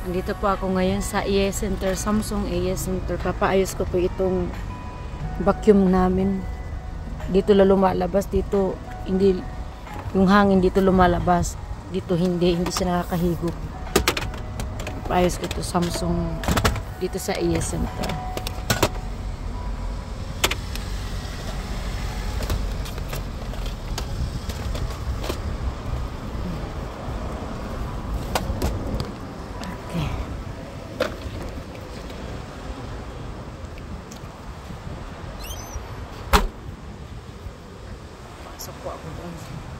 Andito po ako ngayon sa AS Center, Samsung AS Center. Papaayos ko po itong vacuum namin. Dito lumalabas, dito hindi, yung hangin dito lumalabas. Dito hindi siya nakakahigop. Papaayos ko ito Samsung dito sa AS Center. Pasok po ako doon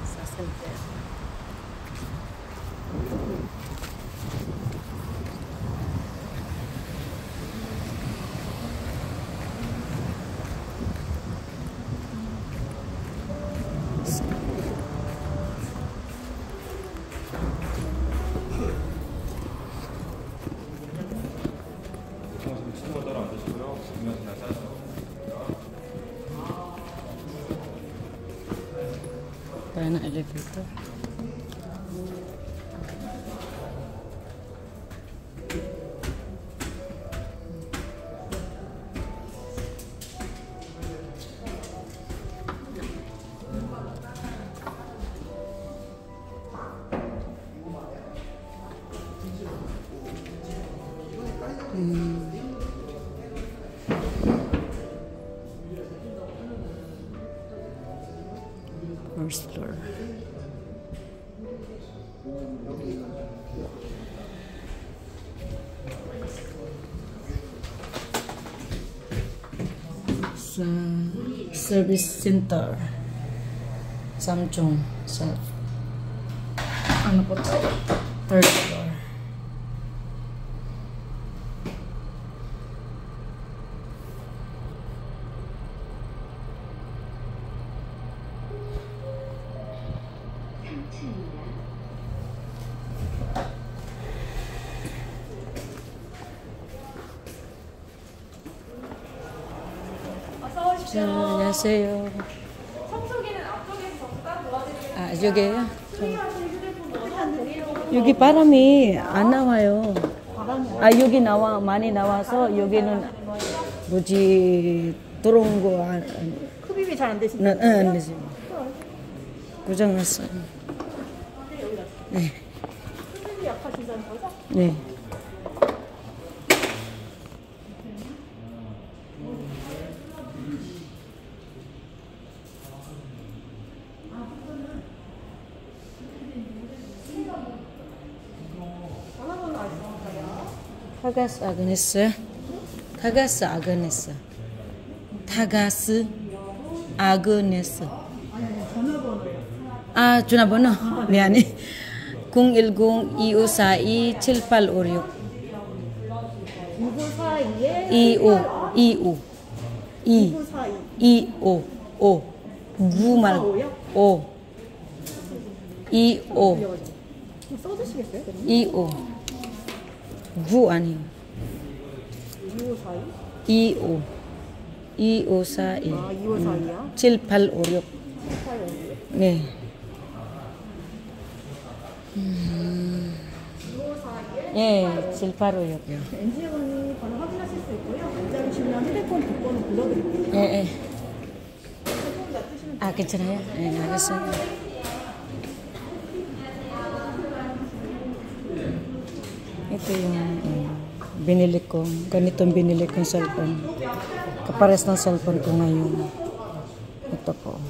sa center. Para na elevator. First floor. Sa service center Samsung sa ano po to? Third floor. 자, 안녕하세요. 청소기는 앞쪽에서 적당 도와드리겠습니다. 아, 여기에요? 여기 바람이 안 나와요. 아, 여기 나와, 많이 나와서 여기는 뭐지, 들어온 거 흡입이 잘 안 되시나요? 응, 안 되지. 고장났어요. 네. 흡입이 약하시다는 거죠? 네. 타가스 아그네스. 타가스 아그네스. 타가스 아그네스. 아, 전화번호? 네, 아니. 010-2542-7856. 2942에 25. 25. 5. 9 말고. 5. 25. 써주시겠어요? 25. 9 아니요. 2542? 25. 2542. 아, 2542야? 7856. 7856? 네. 2542에? 예, 7856이요. 엔지니어분이 번호 확인하실 수 있고요. 앉아계시면 휴대폰 뒷번호 불러드릴게요. 예, 예. 핸드폰 놔두시면 아, 괜찮아요? 예, 알겠어요. Ito yung binili ko. Ganitong binili kong cellphone. Kapares ng cellphone ko ngayon. Ito po.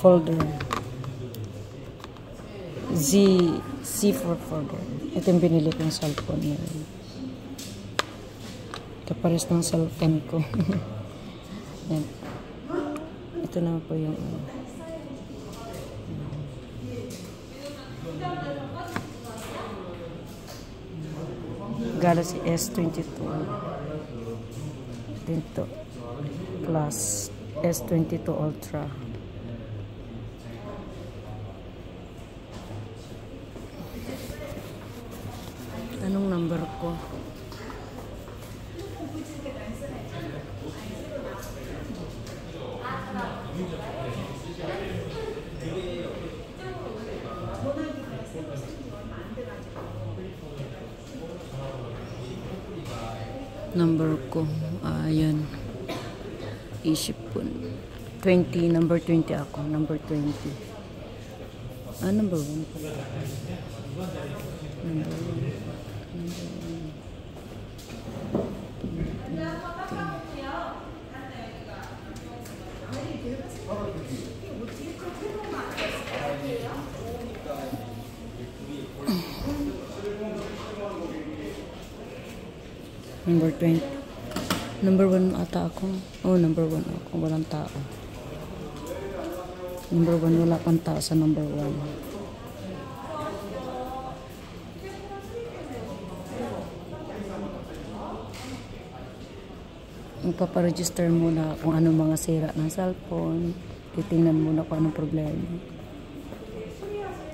Folder. C4 folder. Ito yung binili kong cellphone ngayon. Kapares ng cellphone ko. Yan. Ito naman po yung Galaxy S22 dito plus S22 Ultra. Anong number ko? Number ko. Ayan. Isip po. 20. Number 20 ako. Number 20. Number 1. Number 1. Number 20. Number 1 ata ako. Oh, number 1 ako. Walang tao. Number 1, wala pang tao sa number 1. Magpaparegister muna kung ano mga sira ng cellphone. Titingnan muna kung anong problema.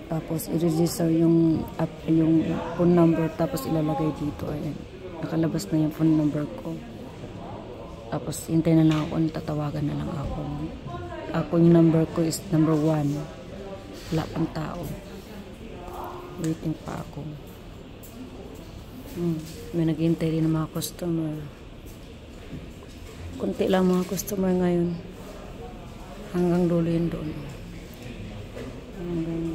Tapos i-register yung app, yung phone number, tapos ilalagay dito. Ayan. Nakalabas na yung phone number ko. Tapos hintay na lang ako, tatawagan na lang ako. Ako yung number ko is number 1. Wala pang tao. Waiting pa ako. May naghihintay rin ng mga customer. Kunti lang mga customer ngayon. Hanggang dulo yun doon. Hanggang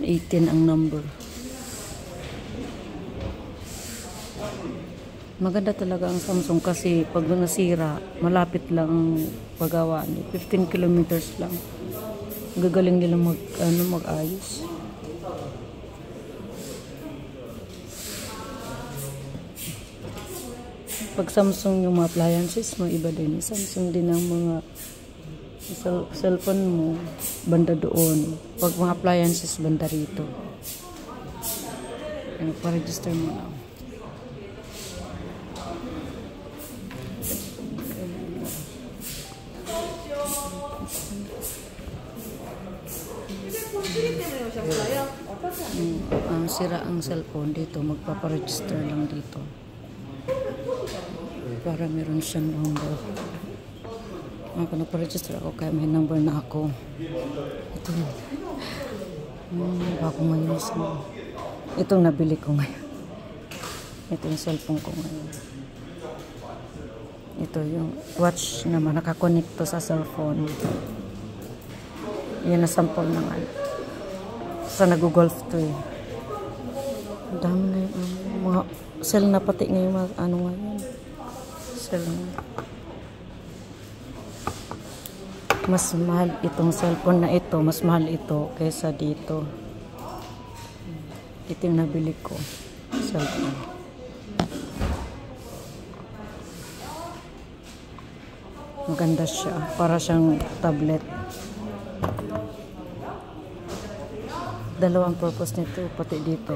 18 ang number. Maganda talaga ang Samsung kasi pag nasira, malapit lang ang paggawa niya. 15 kilometers lang. Gagaling nila mag-ayos. Pag Samsung yung mga appliances mo, iba din. Samsung din ang mga cellphone mo, banda doon. Pag mga appliances, banda rito. Pa-register mo lang. Sira ang cellphone dito, magpaparegister lang dito para meron siyang number. Ako nagparegister ako kaya may number na ako. Ito yun. Bago ngayon itong nabili ko ngayon. Ito yung cellphone ko ngayon. Ito yung watch naman, nakakonect to sa cellphone. Yan na sample ng sa nag-golf to eh. Dami na yung mga sell na pati ngayon ngayon. Sell na. Mas mahal itong cellphone na ito. Mas mahal ito kaysa dito. Ito yung nabili ko. Cellphone. Maganda siya. Para siyang tablet. Dalawang purpose nito. Pati dito.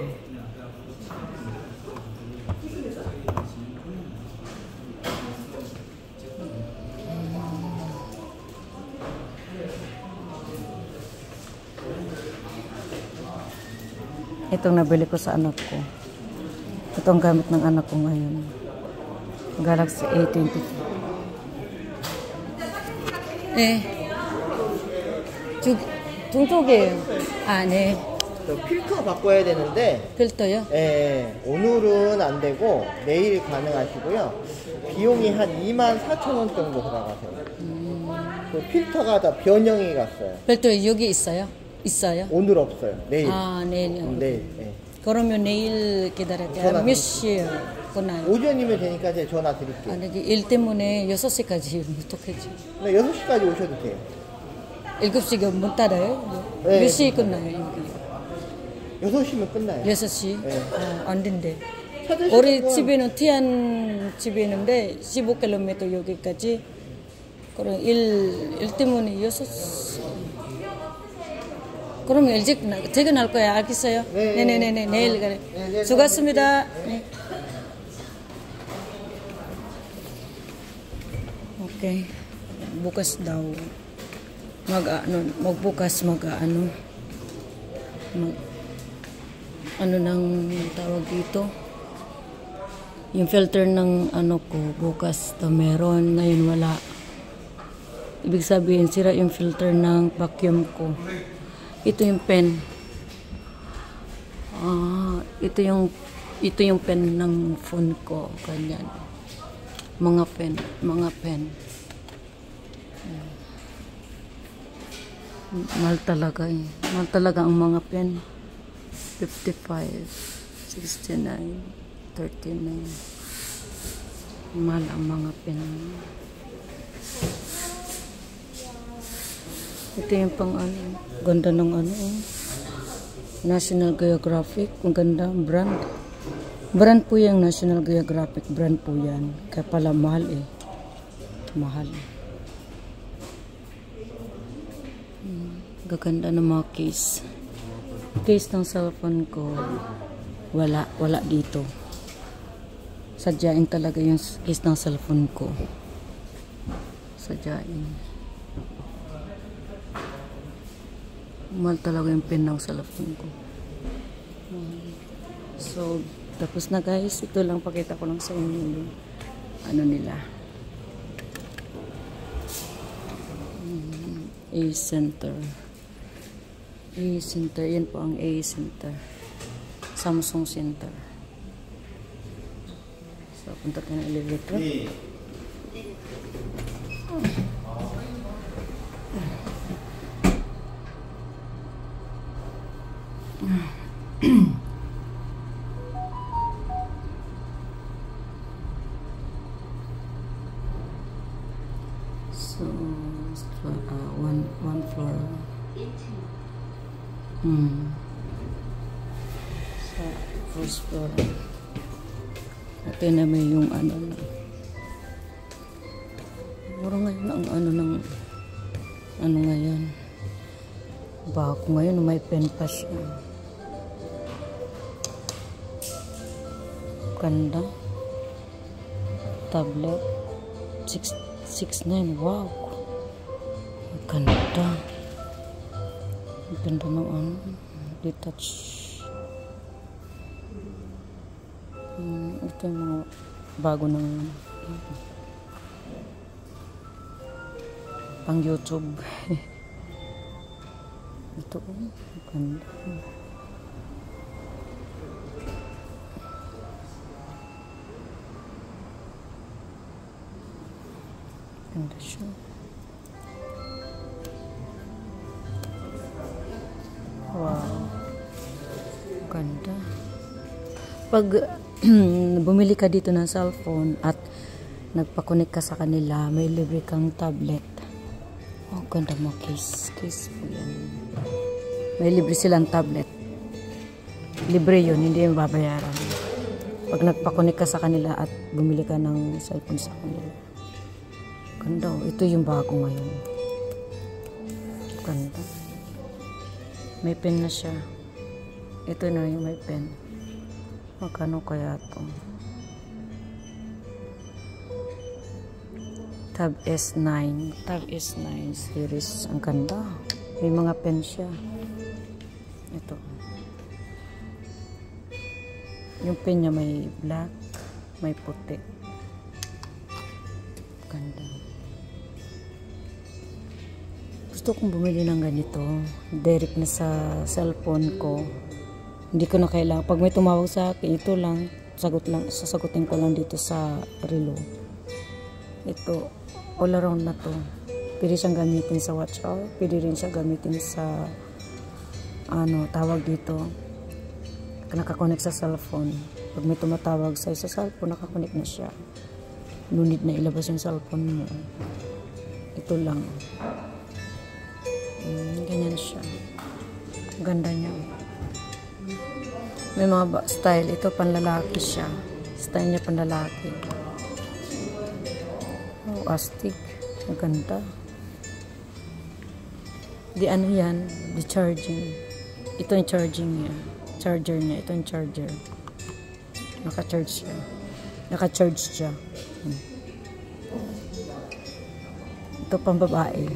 Itong nabili ko sa anak ko. Itong gamit ng anak ko ngayon. Galaxy A22. 중쪽이에요. 네. 필터 바꿔야 되는데 필터요? 예, 오늘은 안 되고 내일 가능하시고요. 비용이 한 24,000원 정도 들어가세요. 그 필터가 다 변형이 갔어요. 필터 여기 있어요? 있어요? 오늘 없어요. 내일. 내일요? 내일. 예. 그러면 내일 기다릴게요. 몇 시에 끝나요? 오전이면 되니까 제가 전화 드릴게요. 일 때문에 6시까지 어떡하지? 네, 6시까지 오셔도 돼요. 7시가 못 따라요? 네. 몇 시에 끝나요? 여기? 6시면 끝나요. 6시? 네. 안 된대. 찾으시는 우리 분- 집에는 티안 집에 있는데 15km 여기까지. 그럼 일 때문에 6시. 그러면 일찍 퇴근할 거야. 알겠어요? 네. 네네네. 내일 가래. 네, 수고하셨습니다. 네. Okay. Bukas daw. Magbukas ano nang tawag dito? Yung filter ng ko, bukas to meron, ngayon wala. Ibig sabihin, sira yung filter ng vacuum ko. Ito yung pen. Ito yung Ito yung pen ng phone ko. Ganyan. Mga pen. Mahal talaga eh. Mahal talaga ang mga pen. 55, 69, 39. Mahal ang mga pen. Ito yung pang ano. Ganda ng ano eh. National Geographic. Ang ganda. Brand. Brand po yung National Geographic. Brand po yan. Kaya pala mahal eh. Mahal. Gaganda ng mga case. Case ng cellphone ko. Wala dito. Sadyain talaga yung case ng cellphone ko. Sadyain. Mahal talaga yung pen ng cellphone ko. So, tapos na guys. Ito lang pakita ko lang sa inyo yung ano nila. A-Center. A-Center. Yan po ang A-Center. Samsung Center. So, punta tayo ng elevator. So, one floor. So, first floor. Ito na may yung ano na. Mura ngayon ang ano ngayon. Bago ngayon, may pen pa siya. Ganda. Tablet. 669. Wow. Ganda. Ganda ng ano. Detach. Ito yung mga bago ng pang YouTube. Ito. Ganda. Ganda siya. Wow. Ganda. Pag bumili ka dito ng cellphone at nagpa-connect ka sa kanila, may libre kang tablet. Oh, ganda mo. Case po yan. May libre silang tablet. Libre yun, hindi yung babayaran. Pag nagpa-connect ka sa kanila at bumili ka ng cellphone sa kanila. Ganda. Ito yung bago ngayon. Ganda. May pen na siya. Ito na yung may pen. Magkano kaya ito? Tab S9. Tab S9 series. Ang ganda. May mga pen siya. Ito. Yung pen niya may black. May puti. Ganda. Gusto kong bumili ng ganito. Direct na sa cellphone ko. Hindi ko na kailangan. Pag may tumawag sa akin, ito lang. Sasagutin ko lang dito sa relo. Ito. All around na to. Pwede siyang gamitin sa WhatsApp. Pwede rin siya gamitin sa tawag dito. Nakakonect sa cellphone. Pag may tumatawag sa cellphone, nakakonect na siya. No need na ilabas yung cellphone mo. Ito lang. Ganyan siya. Ganda niya. May mga style. Ito panlalaki siya. Style niya panlalaki. Oh, astig. Maganda. Di ano yan. Di charging. Ito yung charging niya. Charger niya. Ito yung charger. Naka-charge siya. Naka-charge siya. Ito pambabae.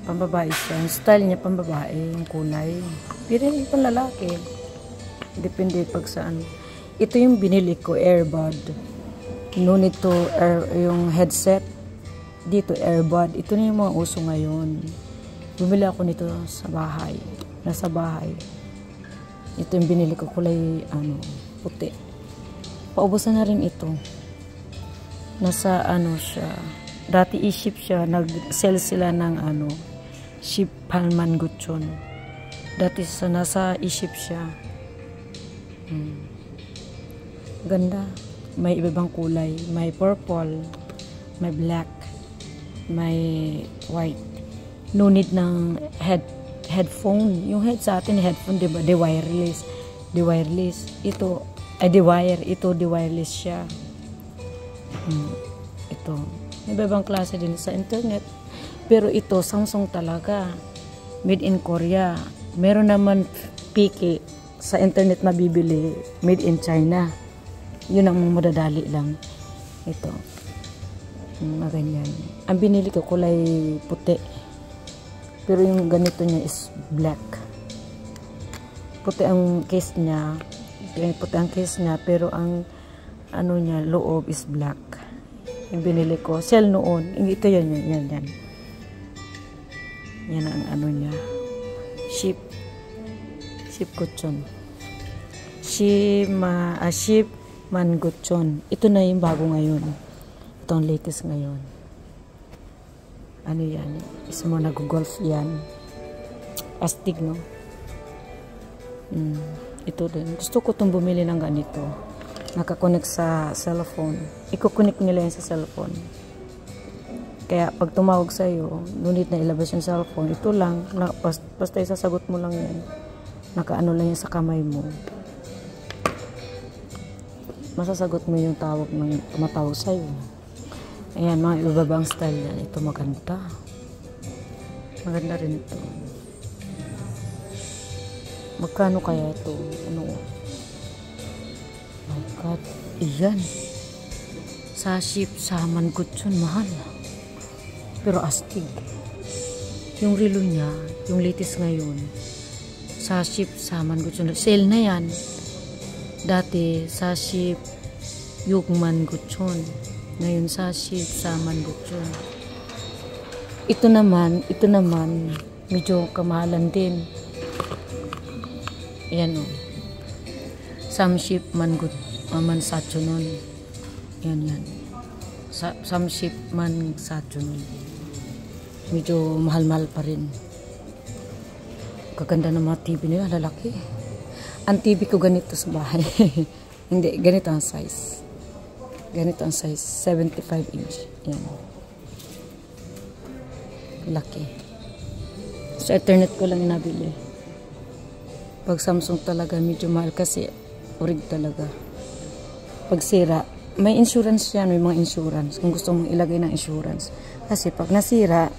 Pambabae siya. Yung style niya pambabae. Yung kulay. Pero yung panlalaki. Depende pag saan. Ito yung binili ko. Earbud. No need to yung headset. Dito earbud. Ito na yung mga uso ngayon. Bumili ako nito sa bahay. Nasa bahay. Ito yung binili ko, kulay puti. Paubusan na rin ito. Nasa siya. Dati i-ship siya. Nag-sell sila ng ship Palman Guchon. Dati nasa i-ship siya. Ganda. May iba-ibang kulay. May purple. May black. May white. No need ng headphone. Yung sa atin, headphone, diba? The wireless. Ito, the wire. Ito, the wireless siya. Ito. May ibang klase din sa internet. Pero ito, Samsung talaga. Made in Korea. Meron naman piki sa internet mabibili. Made in China. Yun ang madadali lang. Ito. Ganyan. Ang binili ko kulay puti. Pero yung ganito niya is black. Puti ang case niya. Puti ang case niya. Pero ang niya, loob is black. Yung binili ko. Sell noon. Ito yan. Yan ang niya. Ship Guchon. Ship Man Guchon. Ito na yung bago ngayon. Ito ang latest ngayon. Yan? Is mo nag-golf yan. Astig, no? Ito din. Gusto ko itong bumili ng ganito. Nakakonect sa cellphone. Iko-connect nila yan sa cellphone. Kaya pag tumawag sa'yo, ngunit na ilabas yung cellphone, ito lang, basta isasagot mo lang yan. Nakaano lang yan sa kamay mo. Masasagot mo yung tawag ng tumatawag sa'yo. Ayan, mga ibabang style yan. Ito maganda. Maganda rin ito. Magkano kaya ito? My God. Iyan. Sa ship, sa Man Guchon, mahal. Pero astig. Yung relo niya, yung latest ngayon, sa ship, sa Man Guchon. Sale na yan. Dati, sa ship, yung Man Guchon. Ngayon sa ship, sa Man Guchon. Ito naman, medyo kamahalan din. Ayan o. Some ship, Man Sachonon. Yan. Some ship, Man Sachonon. Medyo mahal-mahal pa rin. Kaganda ng mga TV nila, lalaki. Ang TV ko ganito sa bahay. Hindi, ganito ang size. 75 inch. Yan. Laki. Sa internet ko lang nabili. Pag Samsung talaga, medyo mahal kasi orig talaga. Pag sira, may insurance yan, may mga insurance. Kung gusto mong ilagay ng insurance. Kasi pag nasira,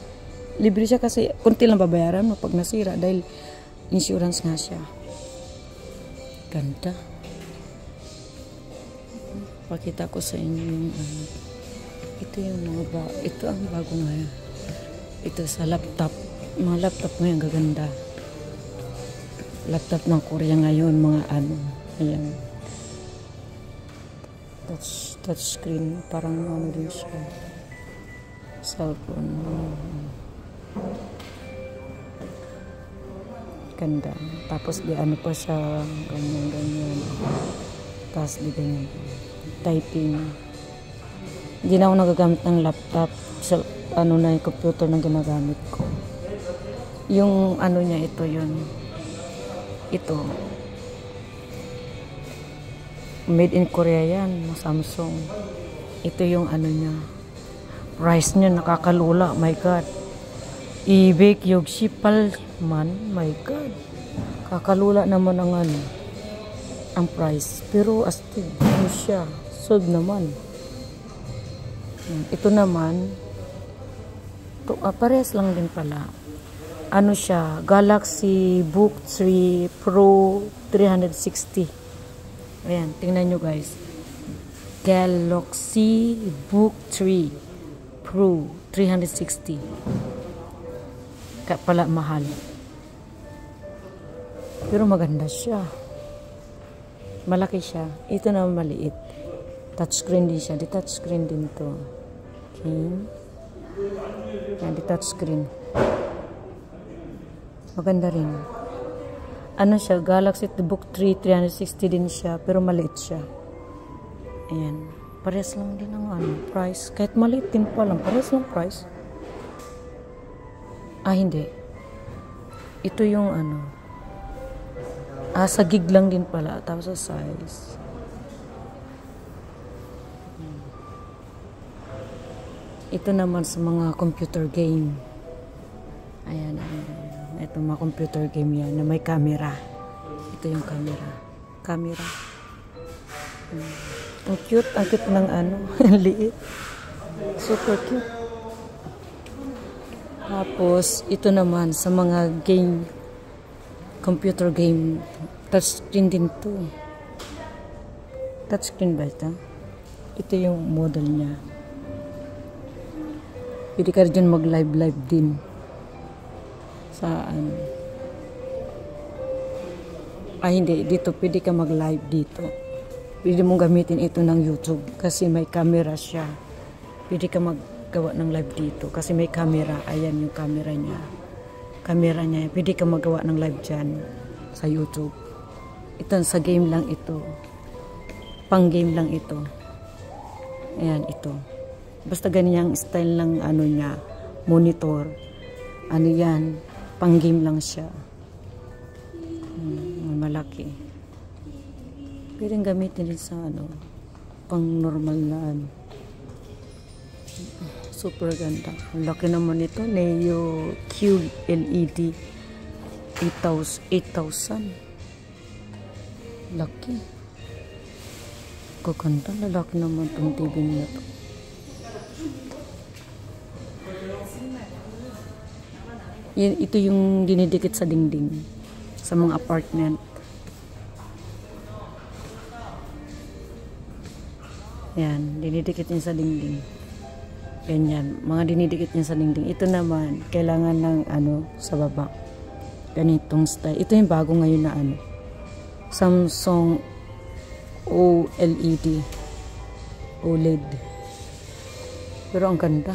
libre siya kasi kunti lang babayaran mo pag nasira dahil insurance nga siya. Ganda. Pakita ko sa inyo yung ito yung ito ang bago ngayon. Ito sa laptop. Mga laptop ngayon gaganda. Laptop ng Korea ngayon, mga ayan. Touch screen, parang din siya. Cellphone. Ganda. Tapos di pa siya ganyan. Tapos di ganyan. Typing. Hindi na ako nagagamit ng laptop. Na yung computer na ginagamit ko. Yung niya, ito yun. Ito. Made in Korea yan. Samsung. Ito yung niya. Price niya nakakalula. My God. Ibig yung shipal man. My God. Kakalula naman ang price. Pero astig. Siya. Sold naman. Ito naman. Parehas lang din pala. Siya. Galaxy Book 3 Pro 360. Ayan. Tingnan nyo guys. Galaxy Book 3 Pro 360. Kaya pala mahal. Pero maganda siya. Malaki siya. Ito na maliit. Touchscreen din siya. Di touchscreen din to. Okay. Yan, di touchscreen. Maganda rin. Ano siya, Galaxy Book 3 360 din siya, pero maliit siya. Ayan. Parehas lang din ang price. Kahit maliit din pa lang, parehas lang price. Hindi. Ito yung sa gig lang din pala, tapos sa size. Ito naman sa mga computer game. Ayan. Ito mga computer game yan na may camera. Ito yung camera. Ang cute ng liit. Super cute. Tapos ito naman sa mga game, computer game, touchscreen din to. Touchscreen ba ito? Ito yung model niya. Pwede ka dyan mag-live din. Sa hindi. Dito, pwede ka mag-live dito. Pwede mong gamitin ito ng YouTube kasi may camera siya. Pwede ka maggawa ng live dito kasi may camera. Ayan yung camera niya. Pwede ka magawa ng live dyan sa YouTube. Ito, sa game lang ito. Pang game lang ito. Ayan, ito. Basta ganyan style ng niya, monitor. Yan, pang game lang siya. Malaki. Pwedeng gamitin din sa pang normal na Super ganda. Ang laki naman ito, Neo QLED 8,000. Laki. Kaganda, lalaki naman itong TV na to. Ito yung dinidikit sa dingding sa mga apartment. Yan, dinidikit niya sa dingding. Ganyan, mga dinidikit niya sa dingding. Ito naman, kailangan ng sa baba. Ganitong style. Ito yung bago ngayon na Samsung OLED. Pero ang ganda.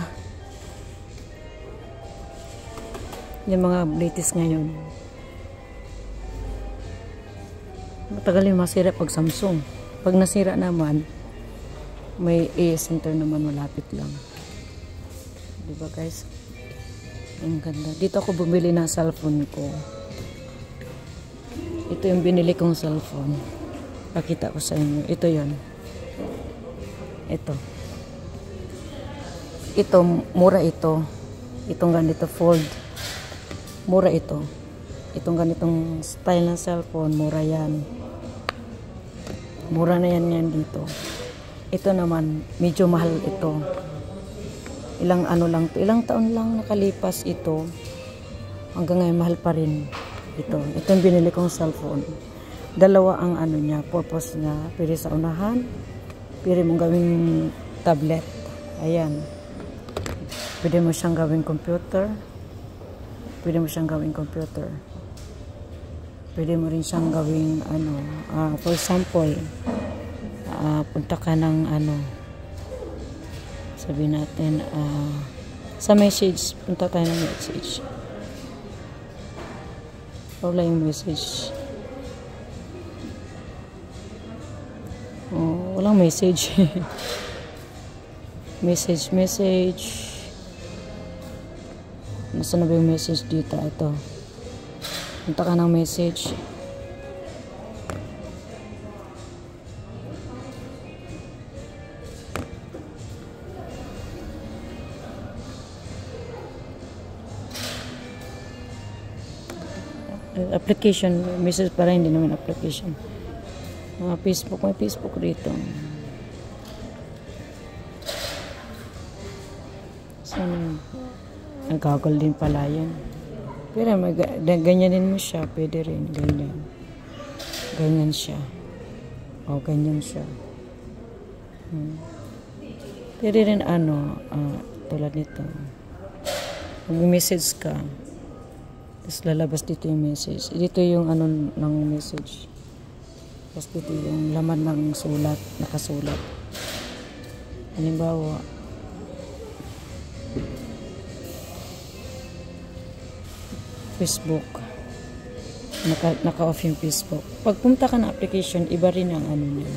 Yung mga latest ngayon. Matagal yung masira pag Samsung. Pag nasira naman, may AS Center naman malapit lang. Diba guys? Ang ganda. Dito ako bumili ng cellphone ko. Ito yung binili kong cellphone. Pakita ko sa inyo. Ito yon. Ito. Ito, mura ito. Itong ganito fold. Mura ito. Itong ganitong style ng cellphone, mura yan. Mura na yan dito. Ito naman, medyo mahal ito. Ilang ilang taon lang nakalipas ito. Hanggang ngayon, mahal pa rin. Ito yung binili kong cellphone. Dalawa ang niya, purpose niya. Pwede sa unahan, pwede mong gawing tablet. Ayan. Pwede mo siyang gawing computer. Pwede mo rin siyang gawing for example, punta ka ng sabihin natin sa message, punta tayo ng message. Wala yung message. Walang message. message. Nasaan na ba yung message dito? Ito. Punta ka ng message. Application. Message para hindi naman application. Facebook. May Facebook dito. Sana nagkakal din pala yan. Pero ganyanin mo siya. Pwede rin. Ganyan. Ganyan siya. Ganyan siya. Pwede rin tulad nito. Mag-message ka. Tapos lalabas dito yung message. Dito yung ng message. Tapos dito yung laman ng sulat. Nakasulat. Halimbawa, Facebook. naka-off yung Facebook. Pag pumunta ka ng application, iba rin ang ano niya.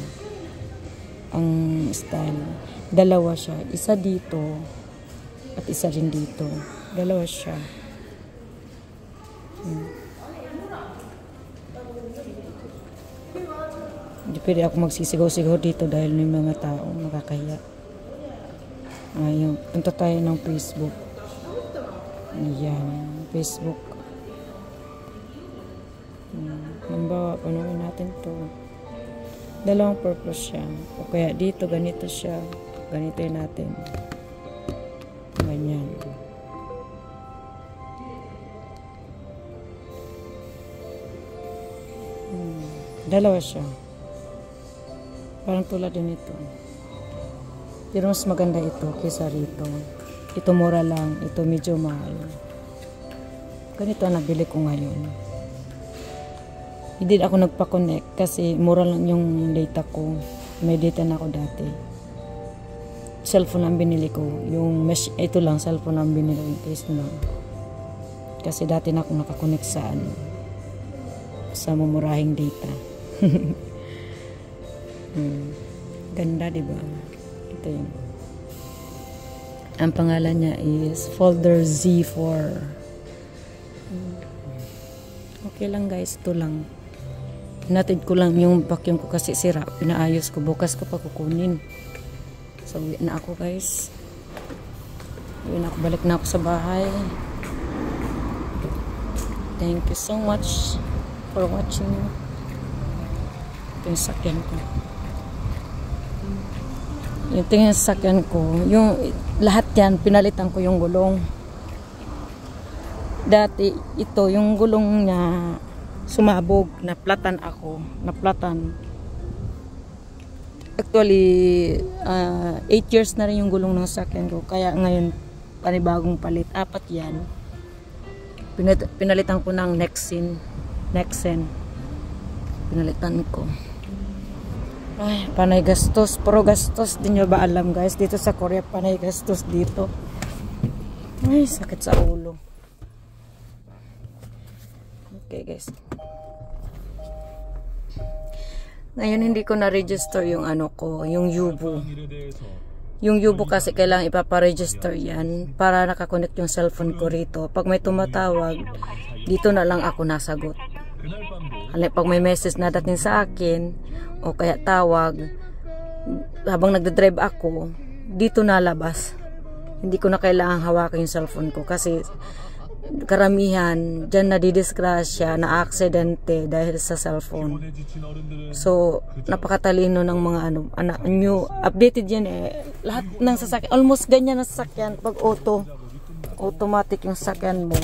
Ang style. Dalawa siya. Isa dito at isa rin dito. Dalawa siya. Hindi pwede ako magsisigaw-sigaw dito dahil may mga tao nakakahiya. Ayun. Punta tayo ng Facebook. Ayan. Facebook. Halimbawa, panoorin natin to. Dalawang purpose siya. O kaya dito, ganito siya. Ganito yun natin. Ganyan. Dalawa siya. Parang tulad din ito. Pero mas maganda ito kaysa rito. Ito mura lang. Ito medyo mahal. Ganito ang nabili ko ngayon. Hindi ako nagpa-connect kasi mura lang yung data ko. May data na ako dati. Cellphone ang binili ko. Yung mesh, ito lang cellphone ang binili ko in case na. Kasi dati na ako nakakonect sa sa mumurahing data. Ganda, diba? Ito yun. Ang pangalan niya is Folder Z4. Okay lang guys, ito lang. Hinatid ko lang yung vacuum ko kasi sira. Pinaayos ko. Bukas ko pa kukunin. So, uwi na ako guys. Uwi na ako. Balik na ako sa bahay. Thank you so much for watching. Ito yung sakyan ko. Yung tingin sa sakyan ko. Yung lahat yan, pinalitan ko yung gulong. Dati, ito, yung gulong niya sumabog, naplatan ako, naplatan. Actually, 8 years na rin yung gulong ng sakyan ko, kaya ngayon panibagong palit, 4 yan. Pinalitan ko ng Nexen, pinalitan ko. Ay, panay gastos, puro gastos, di nyo ba alam guys, dito sa Korea panay gastos dito. Ay, sakit sa ulo. Okay guys. Ngayon hindi ko na-register yung ano ko, yung Yubo. Yung Yubo kasi kailangan ipaparegister yan para nakakonect yung cellphone ko rito. Pag may tumatawag, dito na lang ako nasagot. Pag may message na dating sa akin, o kaya tawag, habang nagdadrive ako, dito nalabas. Hindi ko na kailangan hawakan yung cellphone ko kasi karamihan dyan nadidisgrasya na aksidente dahil sa cellphone. So napakatalino ng mga new updated yan lahat ng sasakyan, almost ganyan na sasakyan. Pag automatic yung sasakyan mo,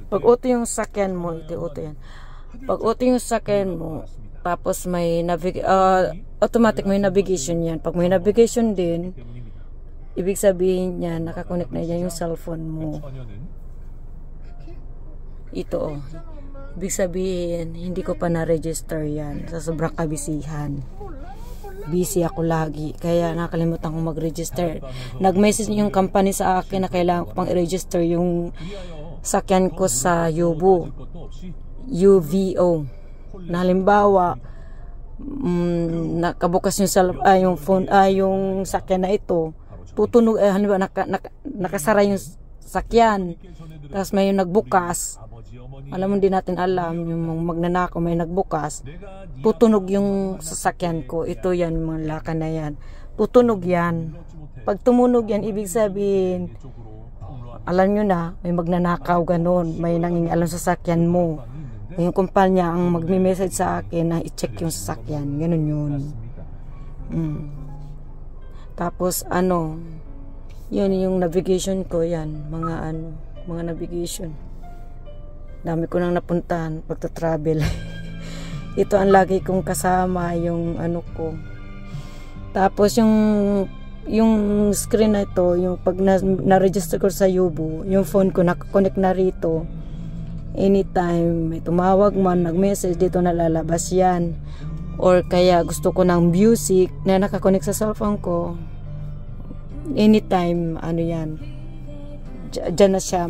pag auto yung sasakyan mo, auto yan. Pag auto yung sasakyan mo, tapos may automatic may navigation yan. Pag may navigation din, ibig sabihin niya nakakonect na yan yung cellphone mo. Ito ibig sabihin hindi ko pa na-register yan sa sobrang kabisihan. Busy ako lagi kaya nakalimutan kong mag-register. Nag-message yung company sa akin na kailangan ko pang i-register yung sakyan ko sa Yubo, UVO. Na halimbawa nakabukas yung phone, yung sakyan na ito, tutunog, halimbawa nakasara yung sakyan, tapos may yung nagbukas. Alam mo, hindi natin alam, yung magnanakaw may nagbukas, tutunog yung sasakyan ko. Ito yan, mga laka na yan, tutunog yan. Pag tumunog yan, ibig sabihin, alam nyo na, may magnanakaw ganun, may nangingalam sa sasakyan mo. Yung kumpanya ang magme-message sa akin na i-check yung sasakyan, ganun yun. Tapos yun yung navigation ko, yan, mga navigation. Dami ko nang napuntahan pagta-travel. Ito ang lagi kong kasama, yung ko. Tapos yung screen na ito, yung pag na-register ko sa Yubo, yung phone ko nakakonect na rito. Anytime may tumawag man, nag-message, dito nalalabas yan. Or kaya gusto ko ng music na nakakonect sa cellphone ko, anytime, yan, Diyan na siya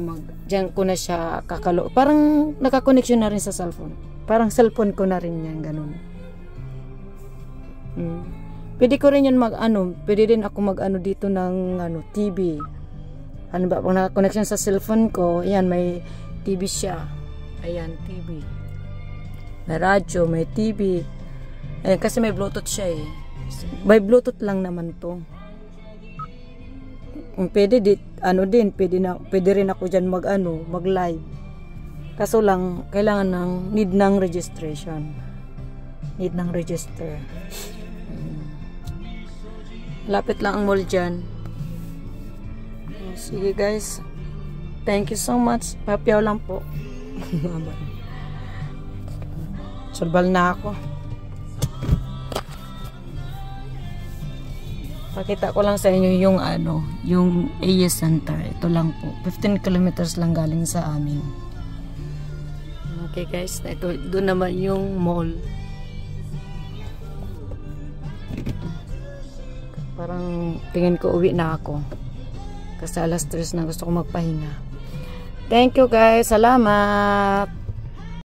diyan ko na siya parang nakakoneksyon na rin sa cellphone. Parang cellphone ko na rin yan, ganun. Pwede ko rin yan pwede din ako dito ng TV. Ano ba, pag naka-connection sa cellphone ko, ayan, may TV siya. Ayan, TV. May radyo, may TV. Ayan, kasi may Bluetooth siya eh. By Bluetooth lang naman to. Pwede pwede rin ako dyan mag-live. Kaso lang, kailangan need ng registration. Need ng register. Lapit lang ang mall dyan. Sige guys. Thank you so much. Papiyaw lang po. Sulbal na ako. Pakita ko lang sa inyo yung yung AES Center. Ito lang po. 15 kilometers lang galing sa amin. Okay guys, ito doon naman yung mall. Parang tingin ko uwi na ako. Kasi alas 3 na gusto ko magpahinga. Thank you guys. Salamat.